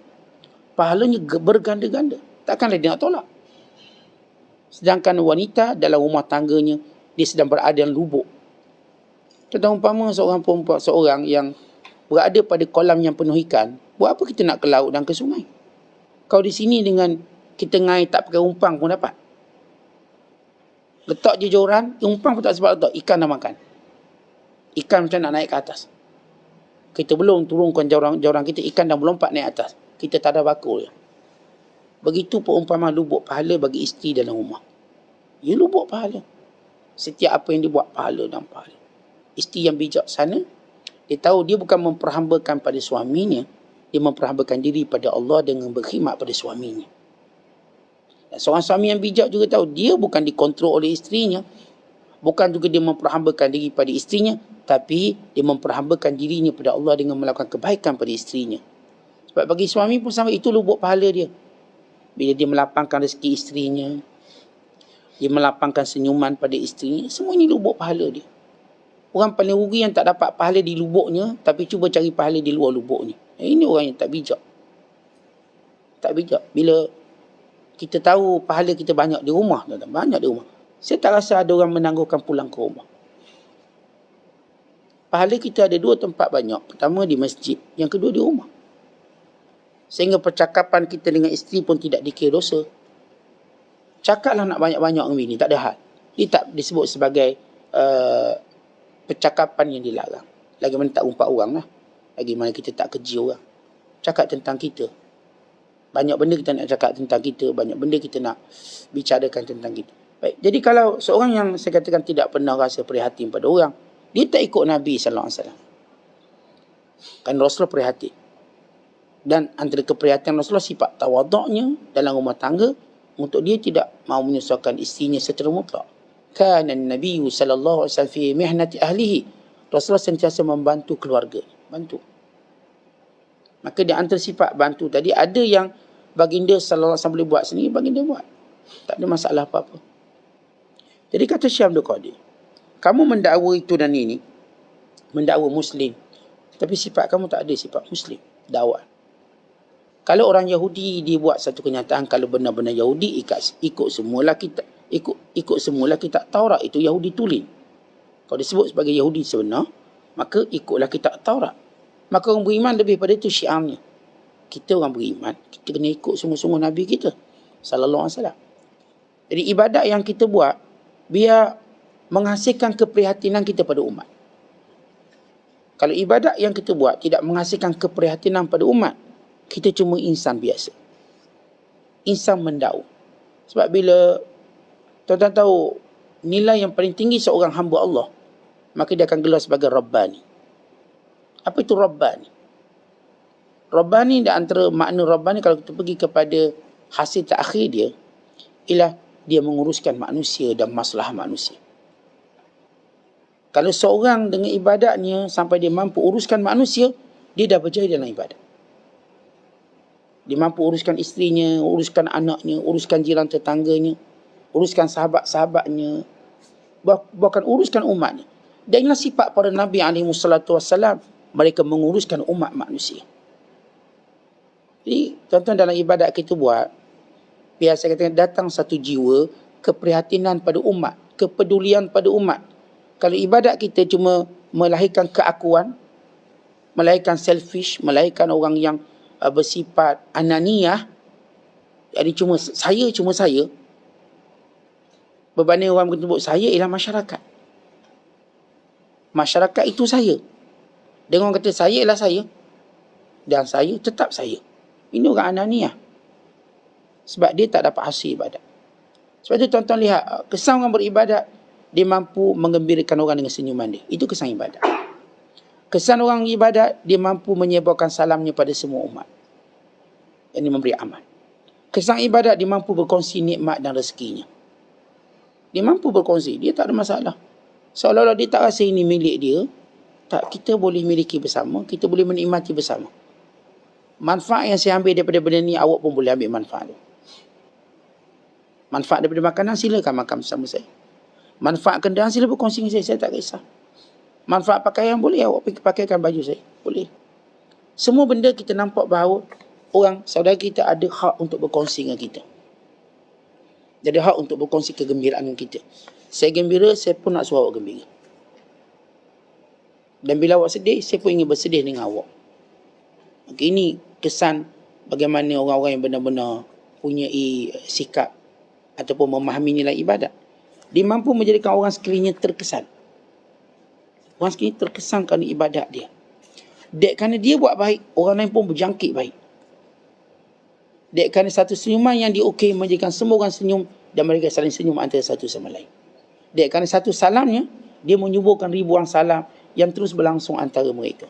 Pahalanya berganda-ganda. Takkanlah dia nak tolak. Sedangkan wanita dalam rumah tangganya, dia sedang berada dalam lubuk. Tentang umpama seorang perempuan, seorang yang berada pada kolam yang penuh ikan, buat apa kita nak ke laut dan ke sungai? Kalau di sini dengan kita ngai tak pakai umpang pun dapat. Letak je joran, umpang pun tak sebab letak, ikan dah makan. Ikan macam nak naik ke atas. Kita belum turunkan joran kita, ikan dah melompat naik atas. Kita tak ada bakul. Begitu perumpamaan lubuk pahala bagi isteri dalam rumah. Ya, lubuk pahala. Setiap apa yang dia buat, pahala dan pahala. Isteri yang bijaksana, dia tahu dia bukan memperhambakan pada suaminya, dia memperhambakan diri pada Allah dengan berkhidmat pada suaminya. Dan seorang suami yang bijak juga tahu dia bukan dikontrol oleh isterinya, bukan juga dia memperhambakan diri pada isterinya, tapi dia memperhambakan dirinya pada Allah dengan melakukan kebaikan pada isterinya. Sebab bagi suami pun sama, itu lubuk pahala dia. Bila dia melapangkan rezeki isterinya, dia melapangkan senyuman pada isterinya, semua ini lubuk pahala dia. Orang paling rugi yang tak dapat pahala di lubuknya, tapi cuba cari pahala di luar lubuknya. Ini orang yang tak bijak. Tak bijak. Bila kita tahu pahala kita banyak di rumah, banyak di rumah, saya tak rasa ada orang menangguhkan pulang ke rumah. Pahala kita ada 2 tempat banyak. Pertama di masjid, yang kedua di rumah. Sehingga percakapan kita dengan isteri pun tidak dikira dosa. Cakaplah nak banyak-banyak dengan bini, tak ada hal. Dia tak disebut sebagai percakapan yang dilarang. Lagi mana tak umpat orang lah. Lagi mana kita tak keji orang. Cakap tentang kita. Banyak benda kita nak cakap tentang kita. Banyak benda kita nak bicarakan tentang kita. Baik, jadi kalau seorang yang saya katakan tidak pernah rasa prihatin pada orang, dia tak ikut Nabi SAW. Kan Rasulullah prihatin. Dan antara keprihatinan Rasulullah sifat tawaduknya dalam rumah tangga, untuk dia tidak mahu menyusahkan isterinya secara mutlak. Kana Nabi sallallahu alaihi wasallam fi mihnati ahlihi. Rasulullah sentiasa membantu keluarga, bantu. Maka di antara sifat bantu tadi, ada yang baginda sallallahu alaihi wasallam boleh buat sendiri, baginda buat. Tak ada masalah apa-apa. Jadi kata Syekh Abdul Qadir, kamu mendakwa itu dan ini, mendakwa Muslim, tapi sifat kamu tak ada sifat Muslim, dakwah. Kalau orang Yahudi dia buat satu kenyataan, kalau benar-benar Yahudi ikut semula kitab Taurat, itu Yahudi tulis. Kalau disebut sebagai Yahudi sebenar, maka ikutlah kitab Taurat. Maka orang beriman lebih pada itu syiarnya. Kita orang beriman, kita kena ikut sungguh-sungguh Nabi kita sallallahu alaihi wasallam. Jadi ibadat yang kita buat biar menghasilkan keprihatinan kita pada umat. Kalau ibadat yang kita buat tidak menghasilkan keprihatinan pada umat, kita cuma insan biasa. Insan mendakwa. Sebab bila tuan-tuan tahu nilai yang paling tinggi seorang hamba Allah, maka dia akan gelar sebagai Rabbani. Apa itu Rabbani? Rabbani, di antara makna Rabbani kalau kita pergi kepada hasil terakhir dia, ialah dia menguruskan manusia dan masalah manusia. Kalau seorang dengan ibadatnya sampai dia mampu uruskan manusia, dia dah berjaya dalam ibadat. Dia mampu uruskan isterinya, uruskan anaknya, uruskan jiran tetangganya, uruskan sahabat-sahabatnya, bahkan uruskan umatnya. Dan inilah sifat para Nabi SAW, mereka menguruskan umat manusia. Jadi tuan-tuan, dalam ibadat kita buat, biasa katakan datang satu jiwa keprihatinan pada umat, kepedulian pada umat. Kalau ibadat kita cuma melahirkan keakuan, melahirkan selfish, melahirkan orang yang bersifat ananiyah, jadi cuma saya, berbanding orang menyebut saya ialah masyarakat. Masyarakat itu saya. Dengan orang kata saya ialah saya, dan saya tetap saya. Ini orang ananiyah. Sebab dia tak dapat hasil ibadat. Sebab itu tuan-tuan lihat, kesan orang beribadat, dia mampu menggembirakan orang dengan senyuman dia. Itu kesan ibadat. Kesan orang ibadat, dia mampu menyebarkan salamnya pada semua umat. Ini memberi aman. Kesan ibadat, dia mampu berkongsi nikmat dan rezekinya. Dia mampu berkongsi, dia tak ada masalah. Seolah-olah dia tak rasa ini milik dia. Tak, kita boleh miliki bersama, kita boleh menikmati bersama. Manfaat yang saya ambil daripada benda ni, awak pun boleh ambil manfaat tu. Manfaat daripada makanan, silakan makan bersama saya. Manfaat kenderaan, sila berkongsi dengan saya tak kisah. Manfaat pakaian, boleh awak pakaikan baju saya, boleh. Semua benda kita nampak bahawa orang, saudara kita ada hak untuk berkongsi dengan kita. Jadi hak untuk berkongsi kegembiraan kita. Saya gembira, saya pun nak suruh awak gembira. Dan bila awak sedih, saya pun ingin bersedih dengan awak. Okay, ini kesan bagaimana orang-orang yang benar-benar punya sikap ataupun memahami nilai ibadat. Dia mampu menjadikan orang sekelilingnya terkesan. Orang sekeliling terkesan kerana ibadat dia. Kerana dia buat baik, orang lain pun berjangkit baik. Kerana satu senyuman yang diukir menjadikan semua orang senyum dan mereka saling senyum antara satu sama lain. Kerana satu salamnya, dia menyuburkan ribuan salam yang terus berlangsung antara mereka.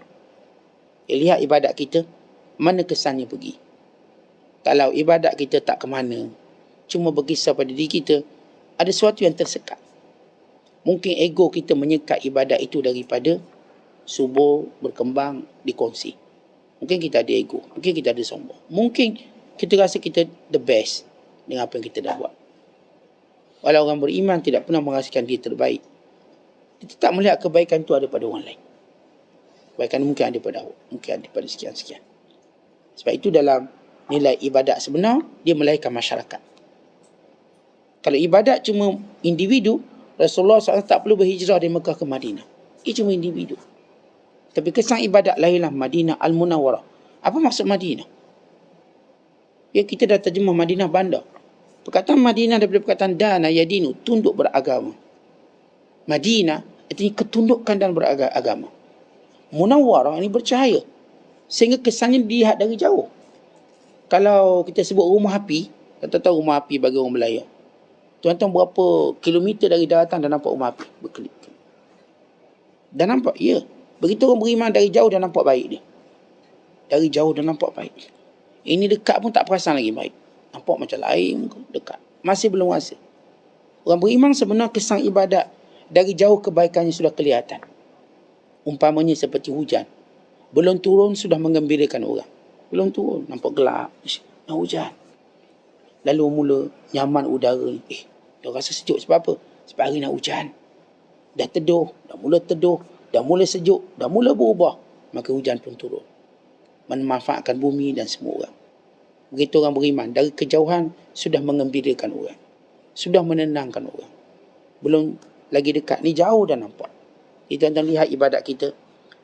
Lihat ibadat kita, mana kesannya pergi. Kalau ibadat kita tak ke mana, cuma berkisar pada diri kita, ada sesuatu yang tersekat. Mungkin ego kita menyekat ibadat itu daripada subur, berkembang, dikongsi. Mungkin kita ada ego, mungkin kita ada sombong. Mungkin kita rasa kita the best dengan apa yang kita dah buat. Walau orang beriman tidak pernah merasakan dia terbaik, kita tak melihat kebaikan itu ada pada orang lain. Kebaikan mungkin ada pada awak, mungkin ada pada sekian-sekian. Sebab itu dalam nilai ibadat sebenar, dia melahirkan masyarakat. Kalau ibadat cuma individu, Rasulullah SAW tak perlu berhijrah dari Mekah ke Madinah. Ia cuma individu. Tapi kesan ibadat lahirlah Madinah Al-Munawwarah. Apa maksud Madinah? Ya, kita dah terjemah Madinah bandar. Perkataan Madinah daripada perkataan dana yadinu, tunduk beragama. Madinah artinya ketundukan dan beragama. Munawwarah ini bercahaya. Sehingga kesannya dilihat dari jauh. Kalau kita sebut rumah api, kita tahu rumah api bagi orang Melayu. Tuan-tuan berapa kilometer dari daratan dah nampak rumah api berkelip. Dah nampak? Ya. Begitu orang beriman dari jauh dah nampak baik dia. Dari jauh dah nampak baik. Ini dekat pun tak perasan lagi baik. Nampak macam lain, dekat. Masih belum rasa. Orang beriman sebenarnya kesan ibadat dari jauh kebaikannya sudah kelihatan. Umpamanya seperti hujan. Belum turun sudah menggembirakan orang. Belum turun, nampak gelap. Nak hujan. Lalu mula nyaman udara ni. Dia rasa sejuk sebab apa? Sebab hari nak hujan. Dah teduh, dah mula sejuk, dah mula berubah. Maka hujan pun turun. Memanfaatkan bumi dan semua orang. Begitu orang beriman. Dari kejauhan sudah mengembirakan orang. Sudah menenangkan orang. Belum lagi dekat. Ni jauh dah nampak. Kita lihat ibadat kita.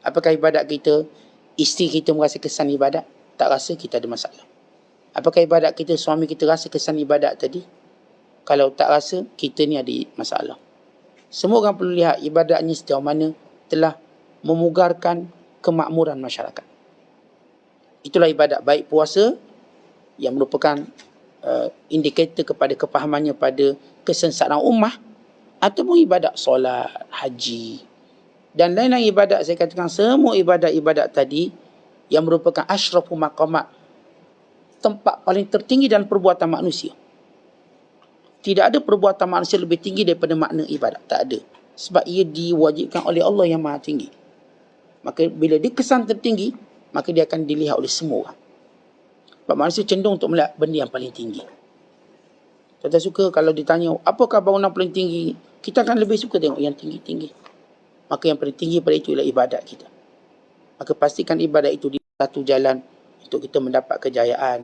Apakah ibadat kita, isteri kita merasa kesan ibadat? Tak rasa, kita ada masalah. Apakah ibadat kita, suami kita rasa kesan ibadat tadi? Kalau tak rasa, kita ni ada masalah. Semua orang perlu lihat ibadatnya sejauh mana telah memugarkan kemakmuran masyarakat. Itulah ibadat. Baik puasa yang merupakan indikator kepada kepahamannya pada kesengsaraan ummah, ataupun ibadat solat, haji dan lain-lain ibadat. Saya katakan semua ibadat-ibadat tadi yang merupakan asyraful maqamat, tempat paling tertinggi dalam perbuatan manusia. Tidak ada perbuatan manusia lebih tinggi daripada makna ibadat. Tak ada. Sebab ia diwajibkan oleh Allah yang maha tinggi. Maka bila dia kesan tertinggi, maka dia akan dilihat oleh semua orang. Sebab manusia cenderung untuk melihat benda yang paling tinggi. Kita suka kalau ditanya, apakah bangunan paling tinggi? Kita akan lebih suka tengok yang tinggi-tinggi. Maka yang paling tinggi pada itu ialah ibadat kita. Maka pastikan ibadat itu di satu jalan untuk kita mendapat kejayaan.